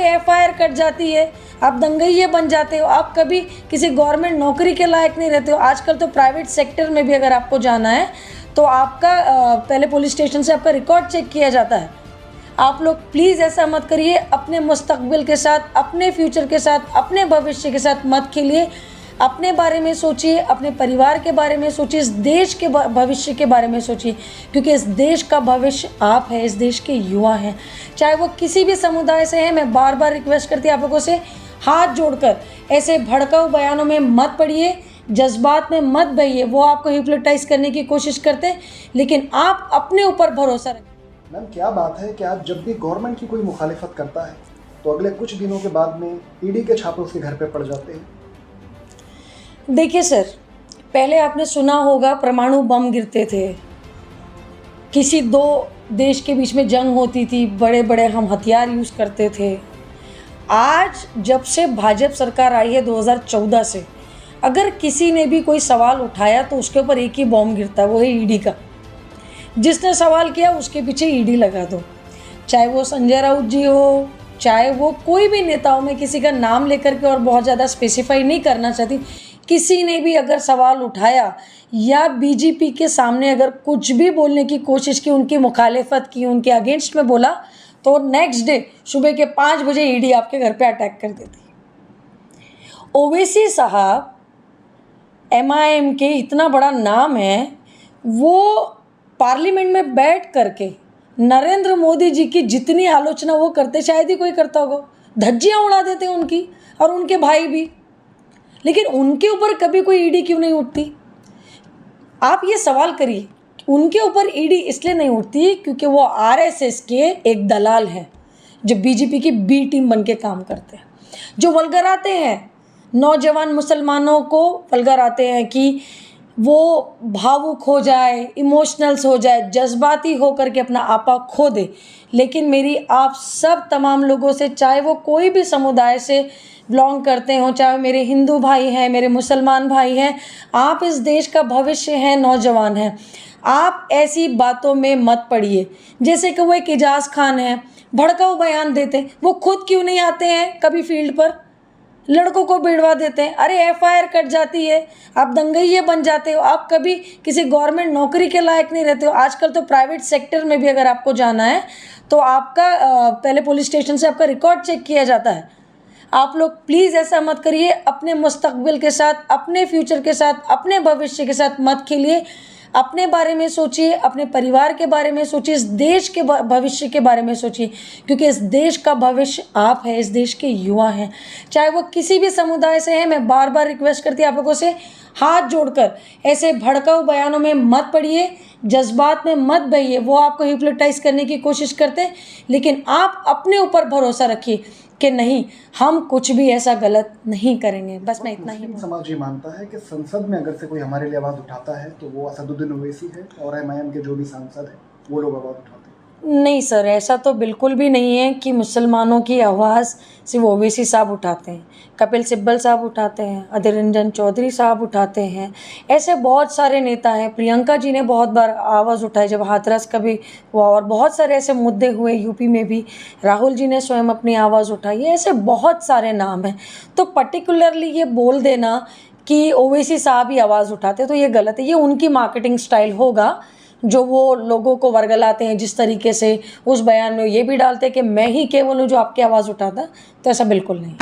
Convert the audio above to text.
अरे FIR cut जाती है, आप दंगइये बन जाते हो, आप कभी किसी गवर्नमेंट नौकरी के लायक नहीं रहते हो। आजकल तो प्राइवेट सेक्टर में भी अगर आपको जाना है तो आपका पहले पुलिस स्टेशन से आपका रिकॉर्ड चेक किया जाता है। आप लोग प्लीज़ ऐसा मत करिए, अपने मुस्तकबिल के साथ, अपने फ्यूचर के साथ, अपने भविष्य के साथ मत खेलिए। अपने बारे में सोचिए, अपने परिवार के बारे में सोचिए, इस देश के भविष्य के बारे में सोचिए, क्योंकि इस देश का भविष्य आप है, इस देश के युवा हैं, चाहे वो किसी भी समुदाय से हैं। मैं बार बार रिक्वेस्ट करती हूँ आप लोगों से, हाथ जोड़कर ऐसे भड़काऊ बयानों में मत पड़िए, जज्बात में मत बहिए। वो आपको हिप्नोटाइज करने की कोशिश करते हैं, लेकिन आप अपने ऊपर भरोसा रखें। मैम, क्या बात है कि आप जब भी गवर्नमेंट की कोई मुखालिफत करता है तो अगले कुछ दिनों के बाद में ईडी के छापे उसके घर पे पड़ जाते हैं। देखिए सर, पहले आपने सुना होगा परमाणु बम गिरते थे, किसी दो देश के बीच में जंग होती थी, बड़े बड़े हम हथियार यूज़ करते थे। आज जब से भाजपा सरकार आई है 2014 से, अगर किसी ने भी कोई सवाल उठाया तो उसके ऊपर एक ही बॉम्ब गिरता है, वो है ईडी का। जिसने सवाल किया उसके पीछे ईडी लगा दो, चाहे वो संजय राउत जी हो, चाहे वो कोई भी नेता हो। मैं किसी का नाम लेकर के और बहुत ज़्यादा स्पेसिफाई नहीं करना चाहती। किसी ने भी अगर सवाल उठाया या बीजेपी के सामने अगर कुछ भी बोलने की कोशिश की, उनकी मुखालिफत की, उनके अगेंस्ट में बोला, तो नेक्स्ट डे सुबह के 5 बजे ईडी आपके घर पे अटैक कर देती। ओवैसी साहब एमआईएम के इतना बड़ा नाम है, वो पार्लियामेंट में बैठ करके नरेंद्र मोदी जी की जितनी आलोचना वो करते, शायद ही कोई करता होगा। धज्जियाँ उड़ा देते उनकी और उनके भाई भी, लेकिन उनके ऊपर कभी कोई ईडी क्यों नहीं उठती? आप ये सवाल करिए। उनके ऊपर ईडी इसलिए नहीं उठती क्योंकि वो आरएसएस के एक दलाल हैं, जो बीजेपी की बी टीम बन के काम करते हैं, जो वल्गराते हैं नौजवान मुसलमानों को, वल्गराते हैं कि वो भावुक हो जाए, इमोशनल्स हो जाए, जज्बाती हो करके अपना आपा खो दे। लेकिन मेरी आप सब तमाम लोगों से, चाहे वो कोई भी समुदाय से बिलोंग करते हो, चाहे मेरे हिंदू भाई हैं, मेरे मुसलमान भाई हैं, आप इस देश का भविष्य हैं, नौजवान हैं, आप ऐसी बातों में मत पड़िए। जैसे कि वो एक इजाज़ खान है, भड़काऊ बयान देते, वो खुद क्यों नहीं आते हैं कभी फील्ड पर, लड़कों को भिड़वा देते हैं। अरे एफआईआर कट जाती है, आप दंगइये बन जाते हो, आप कभी किसी गवर्नमेंट नौकरी के लायक नहीं रहते हो। आजकल तो प्राइवेट सेक्टर में भी अगर आपको जाना है तो आपका पहले पुलिस स्टेशन से आपका रिकॉर्ड चेक किया जाता है। आप लोग प्लीज़ ऐसा मत करिए, अपने मुस्तकबिल के साथ, अपने फ्यूचर के साथ, अपने भविष्य के साथ मत खेलिए। अपने बारे में सोचिए, अपने परिवार के बारे में सोचिए, इस देश के भविष्य के बारे में सोचिए, क्योंकि इस देश का भविष्य आप है, इस देश के युवा हैं, चाहे वो किसी भी समुदाय से हैं। मैं बार बार रिक्वेस्ट करती हूँ आप लोगों से, हाथ जोड़कर ऐसे भड़काऊ बयानों में मत पड़िए, जज्बात में मत बहिए। वो आपको हिप्नोटाइज करने की कोशिश करते हैं, लेकिन आप अपने ऊपर भरोसा रखिए कि नहीं, हम कुछ भी ऐसा गलत नहीं करेंगे। बस मैं इतना ही। मुस्लिम समाज ये मानता है कि संसद में अगर से कोई हमारे लिए आवाज़ उठाता है तो वो असदुद्दीन ओवैसी है, और एमआईएम के जो भी सांसद हैं वो लोग आवाज़ उठाते हैं। नहीं सर, ऐसा तो बिल्कुल भी नहीं है कि मुसलमानों की आवाज़ सिर्फ ओवैसी साहब उठाते हैं। कपिल सिब्बल साहब उठाते हैं, अधीर रंजन चौधरी साहब उठाते हैं, ऐसे बहुत सारे नेता हैं। प्रियंका जी ने बहुत बार आवाज़ उठाई जब हाथरस का भी हुआ, और बहुत सारे ऐसे मुद्दे हुए यूपी में भी, राहुल जी ने स्वयं अपनी आवाज़ उठाई है। ऐसे बहुत सारे नाम हैं। तो पर्टिकुलरली ये बोल देना कि ओवैसी साहब ही आवाज़ उठाते तो ये गलत है। ये उनकी मार्केटिंग स्टाइल होगा, जो वो लोगों को वर्गलाते हैं जिस तरीके से। उस बयान में ये भी डालते हैं कि मैं ही केवल हूँ जो आपकी आवाज़ उठाता, तो ऐसा बिल्कुल नहीं।